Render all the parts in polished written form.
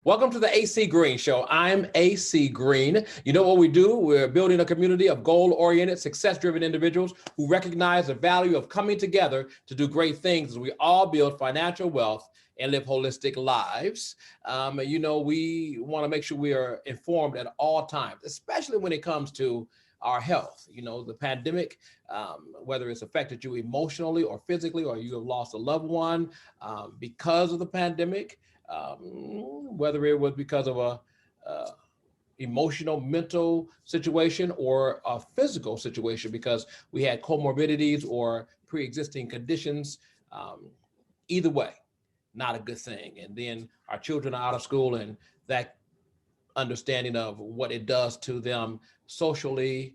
Welcome to the AC Green Show. I'm AC Green. You know what we do? We're building a community of goal-oriented, success-driven individuals who recognize the value of coming together to do great things as we all build financial wealth and live holistic lives. We want to make sure we are informed at all times, especially when it comes to our health. You know, the pandemic, whether it's affected you emotionally or physically, or you have lost a loved one because of the pandemic, whether it was because of a emotional, mental situation or a physical situation because we had comorbidities or pre-existing conditions. Either way, not a good thing. And then our children are out of school, and that understanding of what it does to them socially.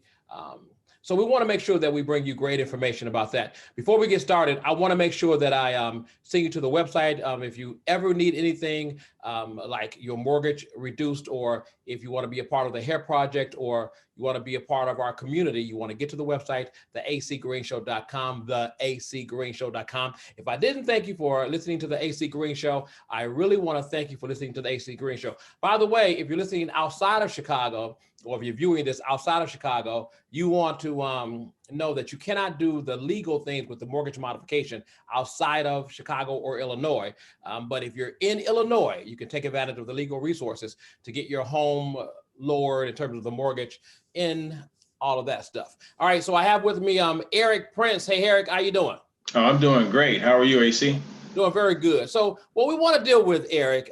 So we want to make sure that we bring you great information about that. Before we get started, I want to make sure that I send you to the website. If you ever need anything like your mortgage reduced, or if you want to be a part of the Hair Project, or you want to be a part of our community, you want to get to the website, theacgreenshow.com, theacgreenshow.com. If I didn't thank you for listening to the AC Green Show, I really want to thank you for listening to the AC Green Show. By the way, if you're listening outside of Chicago, or if you're viewing this outside of Chicago, you want to know that you cannot do the legal things with the mortgage modification outside of Chicago or Illinois. But if you're in Illinois, you can take advantage of the legal resources to get your home lowered in terms of the mortgage and all of that stuff. All right, so I have with me Eric Prince. Hey, Eric, how you doing? Oh, I'm doing great. How are you, AC? Doing very good. So what we want to deal with, Eric,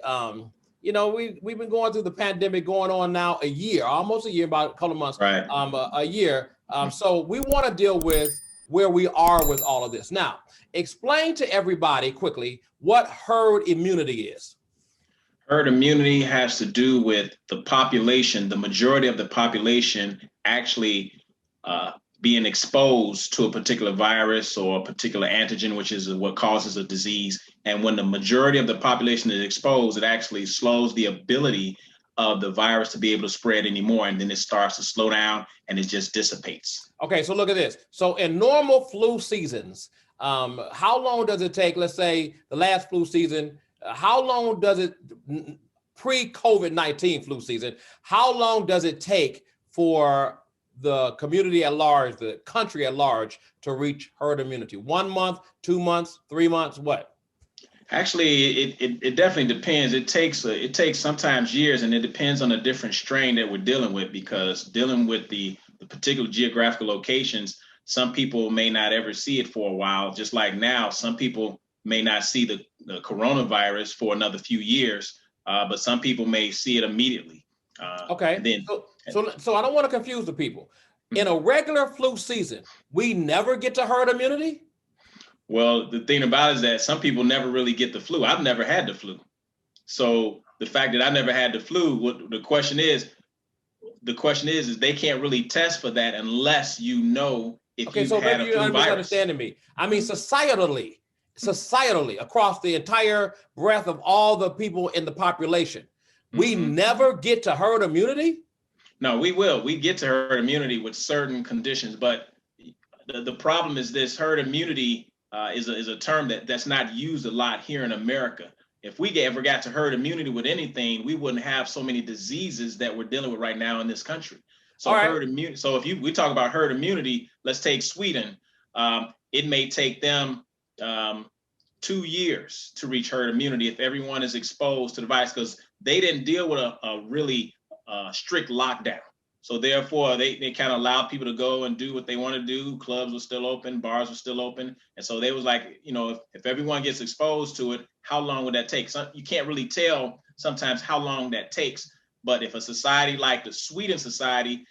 we've been going through the pandemic going on now a year, almost a year, about a couple of months, right? A year. So we want to deal with where we are with all of this. Now, explain to everybody quickly what herd immunity is. Herd immunity has to do with the population, the majority of the population actually being exposed to a particular virus or a particular antigen, which is what causes a disease. And when the majority of the population is exposed, it actually slows the ability of the virus to be able to spread anymore. And then it starts to slow down and it just dissipates. Okay, so look at this. So in normal flu seasons, how long does it take, let's say the last flu season, how long does it, pre-COVID-19 flu season, how long does it take for the community at large, the country at large, to reach herd immunity? 1 month, 2 months, 3 months, what? Actually, it definitely depends. It takes sometimes years, and it depends on the different strain that we're dealing with, because dealing with the particular geographical locations, some people may not ever see it for a while. Just like now, some people may not see the coronavirus for another few years, but some people may see it immediately. Okay. So I don't want to confuse the people. In a regular flu season, we never get to herd immunity? Well, the thing about it is that some people never really get the flu. I've never had the flu. So the fact that I never had the flu, the question is they can't really test for that unless you know if you've had a flu virus. Okay, so maybe you're misunderstanding me. I mean, societally, across the entire breadth of all the people in the population, we never get to herd immunity? No, we will. We get to herd immunity with certain conditions, but the problem is this: herd immunity is a term that's not used a lot here in America. If we ever got to herd immunity with anything, we wouldn't have so many diseases that we're dealing with right now in this country. So herd immunity. So if we talk about herd immunity, let's take Sweden. It may take them 2 years to reach herd immunity if everyone is exposed to the virus, because they didn't deal with a really strict lockdown. So therefore, they kind of allowed people to go and do what they want to do. Clubs were still open, bars were still open. And so they was like, if everyone gets exposed to it, how long would that take? So you can't really tell sometimes how long that takes. But if a society like the Sweden society,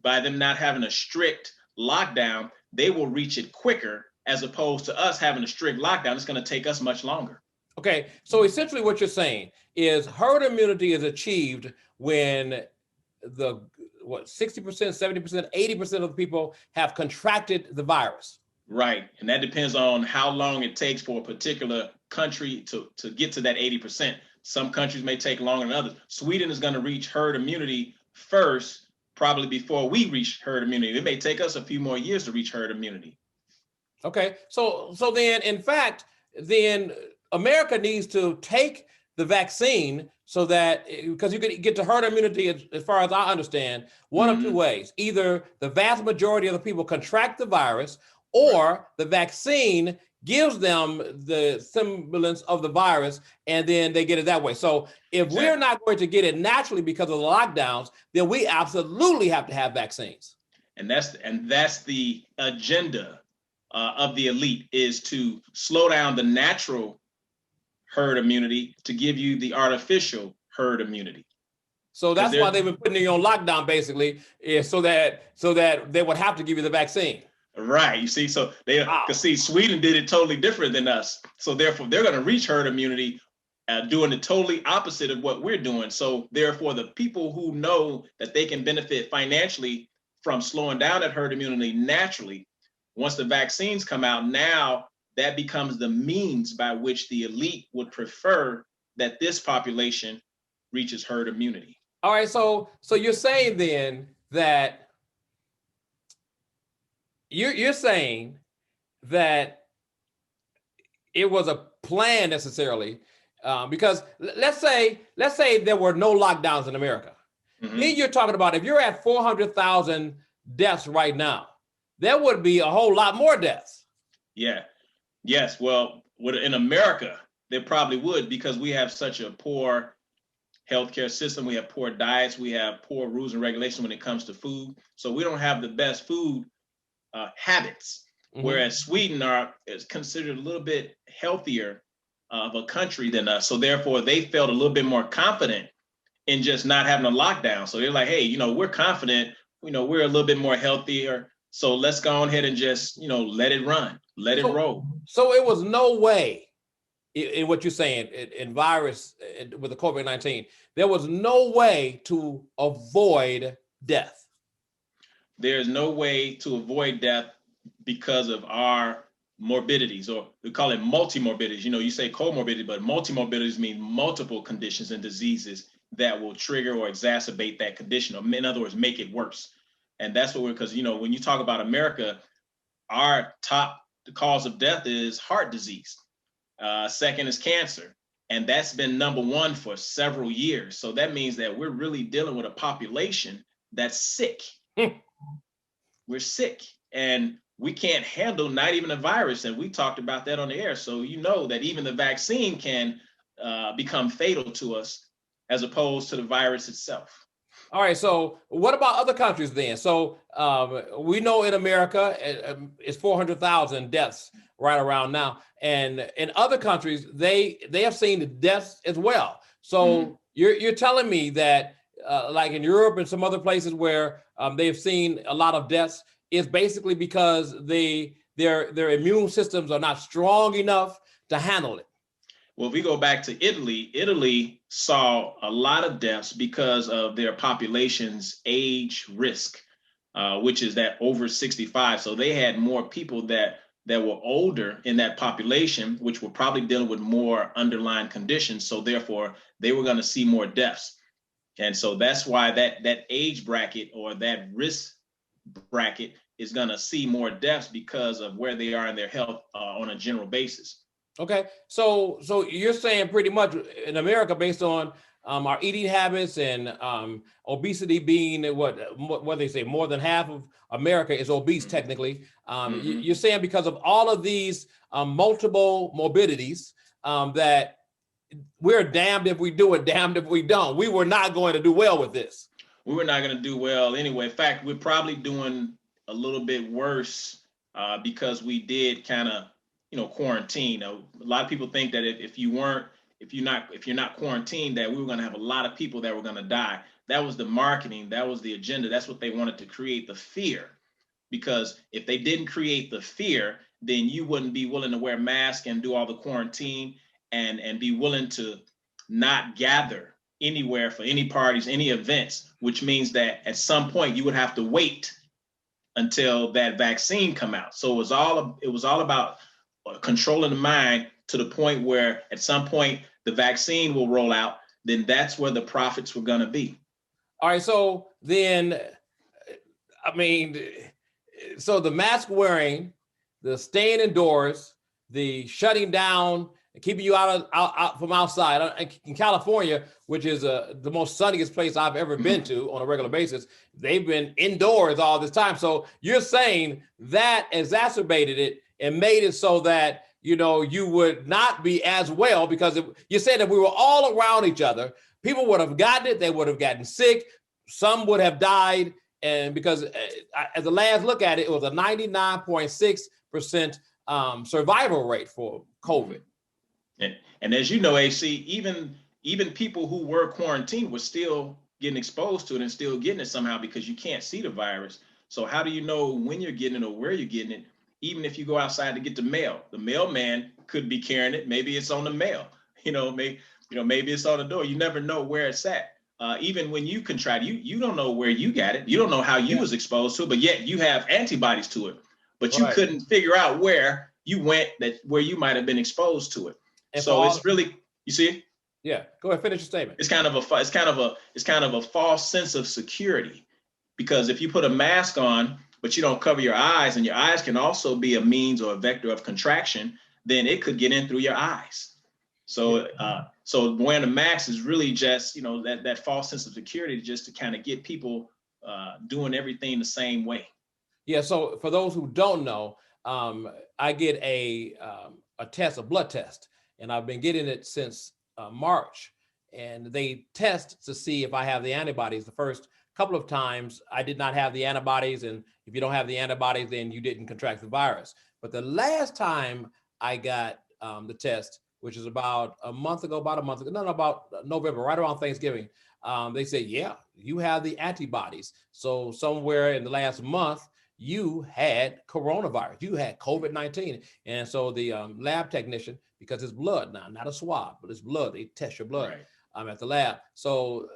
by them not having a strict lockdown, they will reach it quicker, as opposed to us having a strict lockdown. It's going to take us much longer. Okay, so essentially what you're saying is herd immunity is achieved when 60%, 70%, 80% of the people have contracted the virus. Right, and that depends on how long it takes for a particular country to get to that 80%. Some countries may take longer than others. Sweden is going to reach herd immunity first, probably before we reach herd immunity. It may take us a few more years to reach herd immunity. Okay, so then in fact, then America needs to take the vaccine so that, because you could get to herd immunity, as far as I understand, one of two ways. Either the vast majority of the people contract the virus, or the vaccine gives them the semblance of the virus and then they get it that way. So if we're not going to get it naturally because of the lockdowns, then we absolutely have to have vaccines. And that's the agenda of the elite, is to slow down the natural herd immunity to give you the artificial herd immunity. So that's why they've been putting you on lockdown, basically, is so that they would have to give you the vaccine. Right. You see, so they because see, Sweden did it totally different than us. So therefore, they're going to reach herd immunity doing the totally opposite of what we're doing. So therefore, the people who know that they can benefit financially from slowing down that herd immunity naturally, once the vaccines come out, now that becomes the means by which the elite would prefer that this population reaches herd immunity. All right. So you're saying then that you're saying that it was a plan necessarily, because let's say there were no lockdowns in America. Then you're talking about, if you're at 400,000 deaths right now, there would be a whole lot more deaths. Yeah. Yes. Well, in America, there probably would, because we have such a poor healthcare system. We have poor diets. We have poor rules and regulations when it comes to food. So we don't have the best food habits, whereas Sweden is considered a little bit healthier of a country than us. So therefore, they felt a little bit more confident in just not having a lockdown. So they're like, hey, we're confident, we're a little bit more healthier. So let's go ahead and just, let it run, let it roll. So it was no way, in what you're saying, in virus, with the COVID-19, there was no way to avoid death. There's no way to avoid death because of our morbidities, or we call it multimorbidities. You say comorbidity, but multimorbidities mean multiple conditions and diseases that will trigger or exacerbate that condition, or in other words, make it worse. And that's what because, when you talk about America, our top cause of death is heart disease. Second is cancer. And that's been number one for several years. So that means that we're really dealing with a population that's sick. We're sick, and we can't handle not even a virus. And we talked about that on the air. So that even the vaccine can become fatal to us as opposed to the virus itself. All right. So what about other countries then? So we know in America, it's 400,000 deaths right around now. And in other countries, they have seen the deaths as well. So you're telling me that like in Europe and some other places where they've seen a lot of deaths, is basically because their immune systems are not strong enough to handle it. Well, if we go back to Italy saw a lot of deaths because of their population's age risk, which is that over 65. So they had more people that were older in that population, which were probably dealing with more underlying conditions. So therefore, they were going to see more deaths. And so that's why that age bracket, or that risk bracket, is going to see more deaths because of where they are in their health on a general basis. Okay, so you're saying pretty much in America, based on our eating habits and obesity being what they say, more than half of America is obese technically. You're saying because of all of these multiple morbidities that we're damned if we do it, damned if we don't. We were not going to do well with this. We were not going to do well anyway. In fact, we're probably doing a little bit worse because we did kind of, quarantine. A lot of people think that if you're not quarantined, that we were going to have a lot of people that were going to die. That was the marketing. That was the agenda. That's what they wanted to create, the fear. Because if they didn't create the fear, then you wouldn't be willing to wear masks and do all the quarantine and be willing to not gather anywhere for any parties, any events, which means that at some point you would have to wait until that vaccine come out. So it was all about controlling the mind to the point where at some point the vaccine will roll out. Then that's where the profits were going to be. All right. So then, so the mask wearing, the staying indoors, the shutting down, keeping you out from outside. In California, which is the most sunniest place I've ever been to on a regular basis, they've been indoors all this time. So you're saying that exacerbated it and made it so that, you know, you would not be as well, because you said that we were all around each other. People would have gotten it. They would have gotten sick. Some would have died. And because at the last look at it, it was a 99.6% survival rate for COVID. And as you know, AC, even people who were quarantined were still getting exposed to it and still getting it somehow, because you can't see the virus. So how do you know when you're getting it or where you're getting it? Even if you go outside to get the mail, the mailman could be carrying it. Maybe it's on the mail. Maybe it's on the door. You never know where it's at. Even when you contract, you don't know where you got it. You don't know how you was exposed to it, but yet you have antibodies to it. But you couldn't figure out where you went, where you might have been exposed to it. And so it's really, you see? Yeah, go ahead, finish your statement. It's kind of a false sense of security, because if you put a mask on, but you don't cover your eyes, and your eyes can also be a means or a vector of contraction, then it could get in through your eyes. So, so wearing a mask is really just, that false sense of security, just to kind of get people doing everything the same way. Yeah. So for those who don't know, I get a blood test, and I've been getting it since March, and they test to see if I have the antibodies. The first couple of times I did not have the antibodies, and if you don't have the antibodies, then you didn't contract the virus. But the last time I got the test, which is about November, right around Thanksgiving, they said, yeah, you have the antibodies. So somewhere in the last month, you had coronavirus, you had COVID-19. And so the lab technician, because it's blood now, not a swab, but it's blood, they test your blood at the lab. So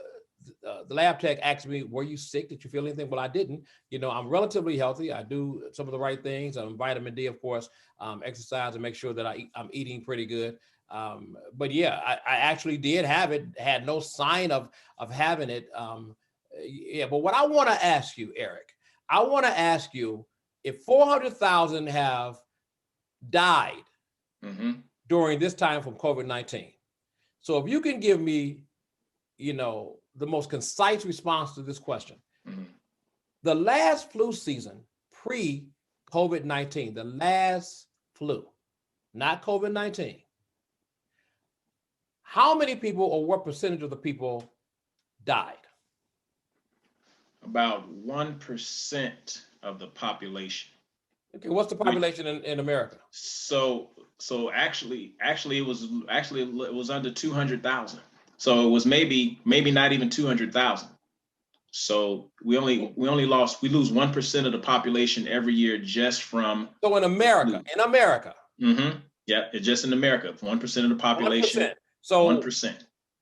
the lab tech asked me, were you sick? Did you feel anything? Well, I didn't. I'm relatively healthy. I do some of the right things. Vitamin D, of course, exercise, and make sure that I'm eating pretty good. But yeah, I actually did have it, had no sign of having it. But what I want to ask you, Eric, I want to ask you, if 400,000 have died during this time from COVID-19. So if you can give me, the most concise response to this question, the last flu season pre-COVID-19, the last flu, not COVID-19, how many people, or what percentage of the people died? About 1% of the population. Okay, what's the population in America? So actually it was under 200,000. So it was maybe not even 200,000. So we lose 1% of the population every year just from. So in America. Yeah, it's just in America, 1% of the population. 1%. So 1%.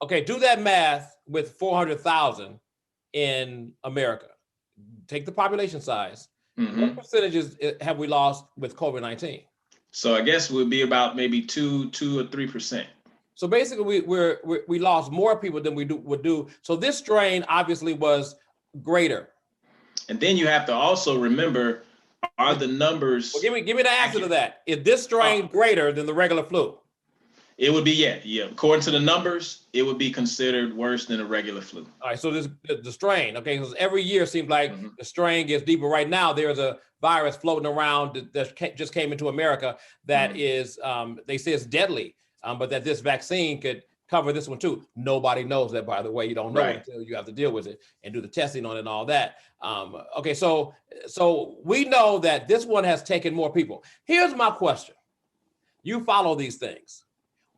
Okay, do that math with 400,000 in America. Take the population size. What percentages have we lost with COVID-19? So I guess it would be about maybe 2 or 3%. So basically, we lost more people than we would do. So this strain obviously was greater. And then you have to also remember, are the numbers? Well, give me the answer to that. Is this strain greater than the regular flu? It would be, yeah. According to the numbers, it would be considered worse than a regular flu. All right, so the strain, okay, because every year seems like the strain gets deeper. Right now, there's a virus floating around that just came into America that is, they say it's deadly, but that this vaccine could cover this one too. Nobody knows that, by the way. You don't know until you have to deal with it and do the testing on it and all that. Okay, so we know that this one has taken more people. Here's my question. You follow these things.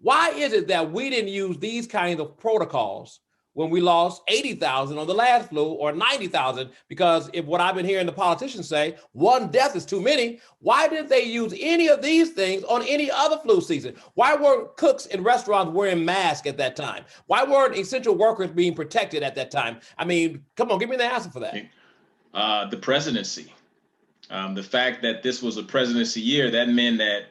Why is it that we didn't use these kinds of protocols when we lost 80,000 on the last flu, or 90,000? Because if what I've been hearing the politicians say, one death is too many, why didn't they use any of these things on any other flu season? Why weren't cooks in restaurants wearing masks at that time? Why weren't essential workers being protected at that time? I mean, come on, give me the answer for that. The presidency. The fact that this was a presidency year, that meant that,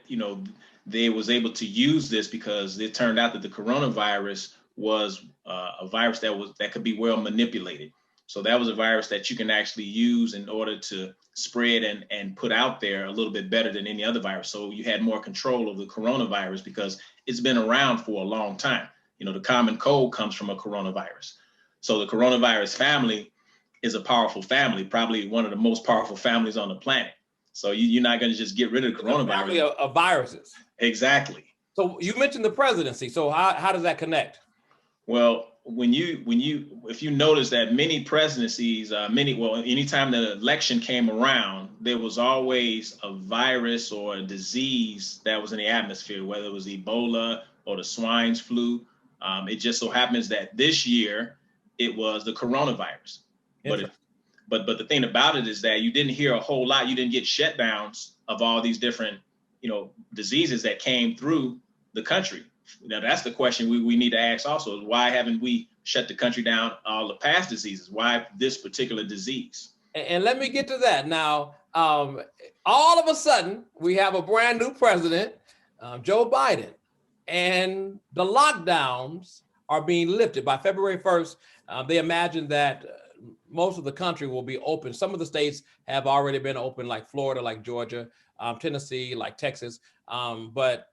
they was able to use this because it turned out that the coronavirus was a virus that could be well manipulated. So that was a virus that you can actually use in order to spread and put out there a little bit better than any other virus. So you had more control of the coronavirus because it's been around for a long time. You know, the common cold comes from a coronavirus. So the coronavirus family is a powerful family, probably one of the most powerful families on the planet. So you're not going to just get rid of the coronavirus. Family of viruses. Exactly. So you mentioned the presidency. So how does that connect? Well, if you notice that many presidencies, anytime the election came around, there was always a virus or a disease that was in the atmosphere, whether it was Ebola or the swine flu. It just so happens that this year it was the coronavirus. But the thing about it is that you didn't hear a whole lot. You didn't get shutdowns of all these different, diseases that came through the country. Now, that's the question we need to ask also, is why haven't we shut the country down all the past diseases? Why this particular disease? And let me get to that. Now, all of a sudden, we have a brand new president, Joe Biden, and the lockdowns are being lifted. By February 1st, they imagine that most of the country will be open. Some of the states have already been open, like Florida, like Georgia, Tennessee, like Texas, but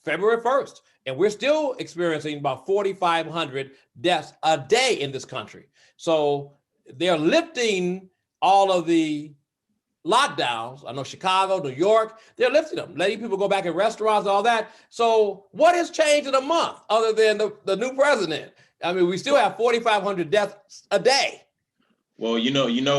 February 1st, and we're still experiencing about 4,500 deaths a day in this country. So they're lifting all of the lockdowns. I know Chicago, New York, they're lifting them, letting people go back in restaurants, all that. So what has changed in a month other than the new president? I mean, we still have 4,500 deaths a day. Well,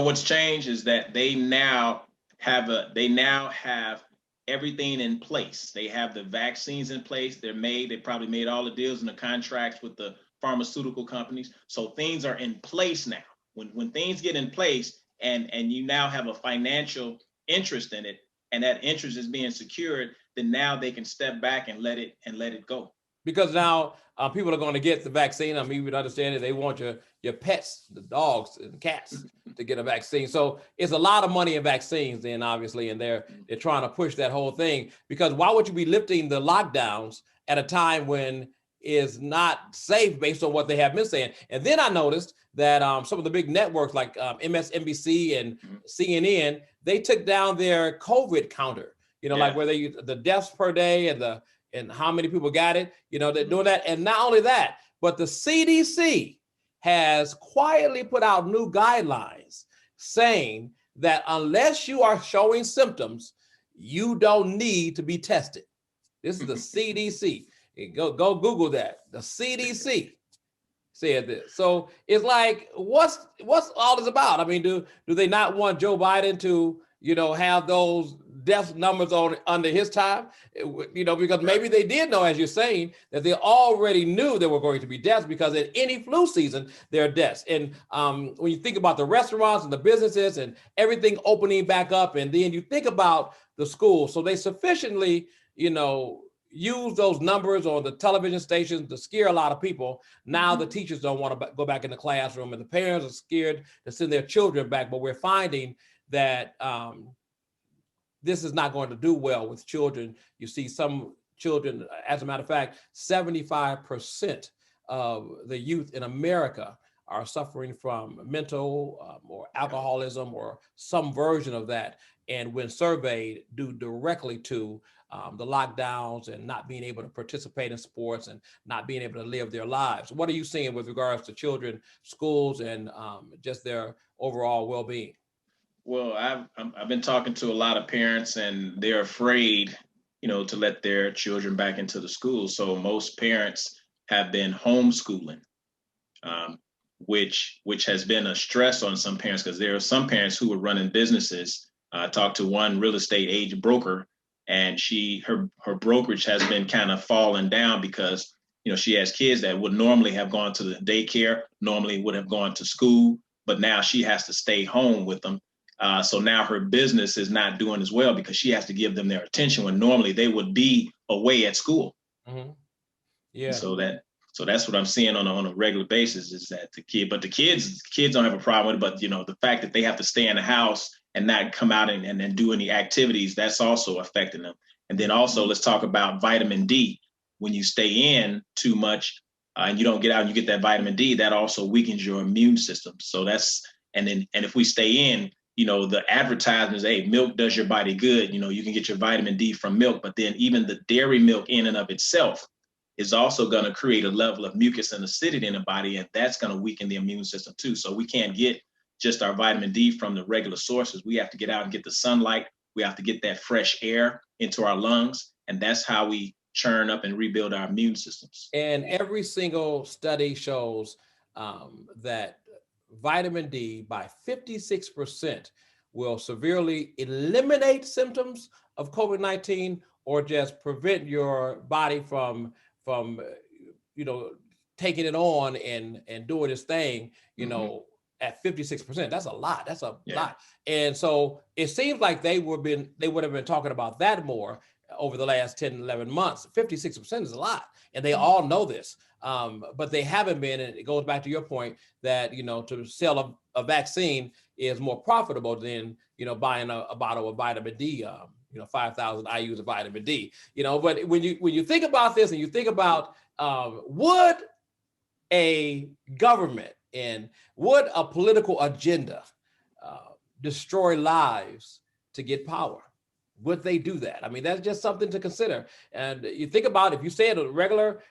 what's changed is that they now have everything in place. They have the vaccines in place. They probably made all the deals and the contracts with the pharmaceutical companies. So things are in place now. When things get in place and you now have a financial interest in it, and that interest is being secured, then now they can step back and let it go. Because now people are going to get the vaccine. I mean, you would understand it. They want your pets, the dogs and cats, to get a vaccine. So it's a lot of money in vaccines then, obviously, and they're trying to push that whole thing. Because why would you be lifting the lockdowns at a time when it's not safe based on what they have been saying? And then I noticed that some of the big networks like MSNBC and CNN, they took down their COVID counter, like where they use the deaths per day and how many people got it, they're doing that. And not only that, but the CDC has quietly put out new guidelines saying that unless you are showing symptoms, you don't need to be tested. This is the CDC. Go Google that. The CDC said this. So it's like, what's all this about? I mean, do they not want Joe Biden to, have those death numbers under his time? Because maybe they did know, as you're saying, that they already knew there were going to be deaths, because in any flu season, there are deaths. And when you think about the restaurants and the businesses and everything opening back up, and then you think about the schools, so they sufficiently, use those numbers on the television stations to scare a lot of people. Now the teachers don't want to go back in the classroom, and the parents are scared to send their children back. But we're finding that this is not going to do well with children. You see some children, as a matter of fact, 75% of the youth in America are suffering from mental or alcoholism or some version of that. And when surveyed, due directly to the lockdowns and not being able to participate in sports and not being able to live their lives. What are you seeing with regards to children, schools, and just their overall well-being? Well, I've been talking to a lot of parents, and they're afraid, to let their children back into the school. So most parents have been homeschooling, which has been a stress on some parents, because there are some parents who are running businesses. I talked to one real estate agent broker, and her brokerage has been kind of falling down because, she has kids that would normally have gone to the daycare, normally would have gone to school, but now she has to stay home with them. So now her business is not doing as well because she has to give them their attention when normally they would be away at school. Mm-hmm. Yeah. So that's what I'm seeing on a regular basis, is that the kids don't have a problem with it, but the fact that they have to stay in the house and not come out and do any activities, that's also affecting them. And then also let's talk about vitamin D. When you stay in too much and you don't get out and you get that vitamin D, that also weakens your immune system. So and if we stay in, the advertisements, hey, milk does your body good. You can get your vitamin D from milk, but then even the dairy milk in and of itself is also going to create a level of mucus and acidity in the body, and that's going to weaken the immune system too. So we can't get just our vitamin D from the regular sources. We have to get out and get the sunlight. We have to get that fresh air into our lungs, and that's how we churn up and rebuild our immune systems. And every single study shows that vitamin D by 56% will severely eliminate symptoms of COVID-19 or just prevent your body from taking it on and doing its thing, at 56%. That's a lot. That's a lot. And so it seems like they would have been talking about that more over the last 10, 11 months. 56% is a lot. And they all know this. But they haven't been, and it goes back to your point that, to sell a vaccine is more profitable than, buying a bottle of vitamin D, 5,000 IUs of vitamin D, but when you think about this and you think about, would a government and would a political agenda destroy lives to get power? Would they do that? I mean, that's just something to consider. And you think about, if you say in the regular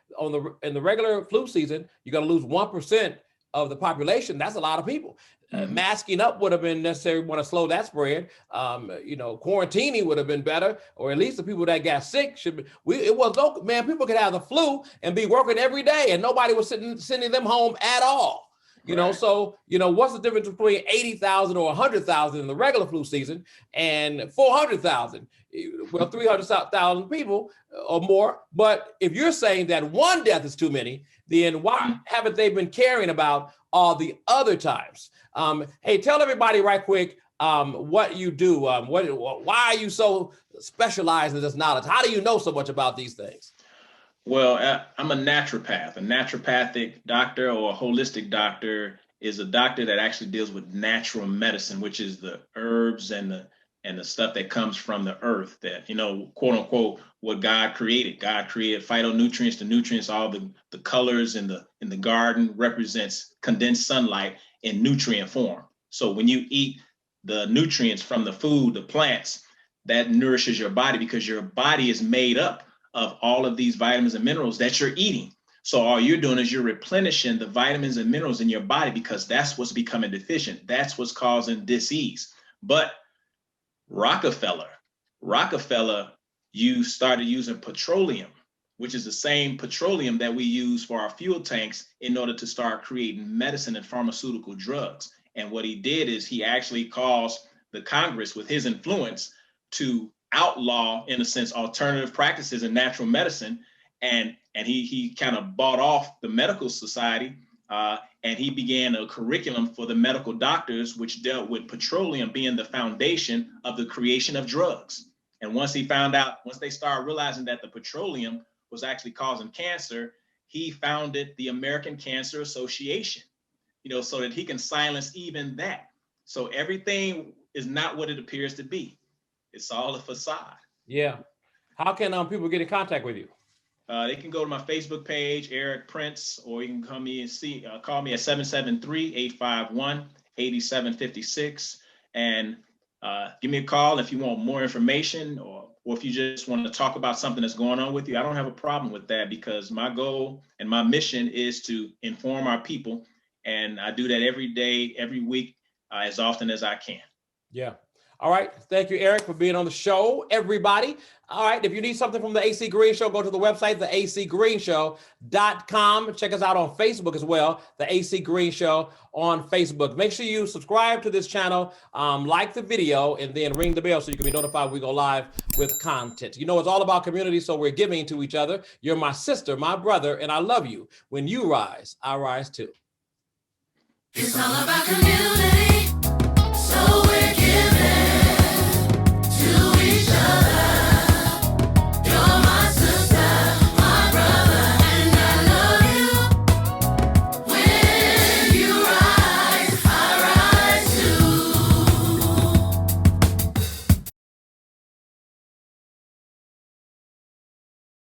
flu season, you're going to lose 1% of the population. That's a lot of people. Masking up would have been necessary. Want to slow that spread. Quarantining would have been better, or at least the people that got sick should be. People could have the flu and be working every day, and nobody was sending them home at all. So what's the difference between 80,000 or 100,000 in the regular flu season and 400,000? Well, 300,000 people or more. But if you're saying that one death is too many, then why haven't they been caring about all the other times? Hey, tell everybody right quick what you do. Why are you so specialized in this knowledge? How do you know so much about these things? Well, I'm a naturopath. A naturopathic doctor or a holistic doctor is a doctor that actually deals with natural medicine, which is the herbs and the stuff that comes from the earth that, quote unquote, what God created. God created phytonutrients, the nutrients, all the colors in the garden represents condensed sunlight in nutrient form. So when you eat the nutrients from the food, the plants, that nourishes your body because your body is made up of all of these vitamins and minerals that you're eating. So all you're doing is you're replenishing the vitamins and minerals in your body because that's what's becoming deficient. That's what's causing disease. But Rockefeller, you started using petroleum, which is the same petroleum that we use for our fuel tanks in order to start creating medicine and pharmaceutical drugs. And what he did is he actually caused the Congress, with his influence, to outlaw, in a sense, alternative practices in natural medicine. And he kind of bought off the medical society and he began a curriculum for the medical doctors, which dealt with petroleum being the foundation of the creation of drugs. And once they started realizing that the petroleum was actually causing cancer, he founded the American Cancer Association, so that he can silence even that. So everything is not what it appears to be. It's all a facade. Yeah. How can people get in contact with you? They can go to my Facebook page, Eric Prince, or you can call me at 773-851-8756. And give me a call if you want more information or if you just want to talk about something that's going on with you. I don't have a problem with that because my goal and my mission is to inform our people. And I do that every day, every week, as often as I can. Yeah. All right. Thank you, Eric, for being on the show, everybody. All right. If you need something from the AC Green Show, go to the website, theacgreenshow.com. Check us out on Facebook as well, the AC Green Show on Facebook. Make sure you subscribe to this channel, like the video, and then ring the bell so you can be notified when we go live with content. It's all about community, so we're giving to each other. You're my sister, my brother, and I love you. When you rise, I rise too. It's all about community.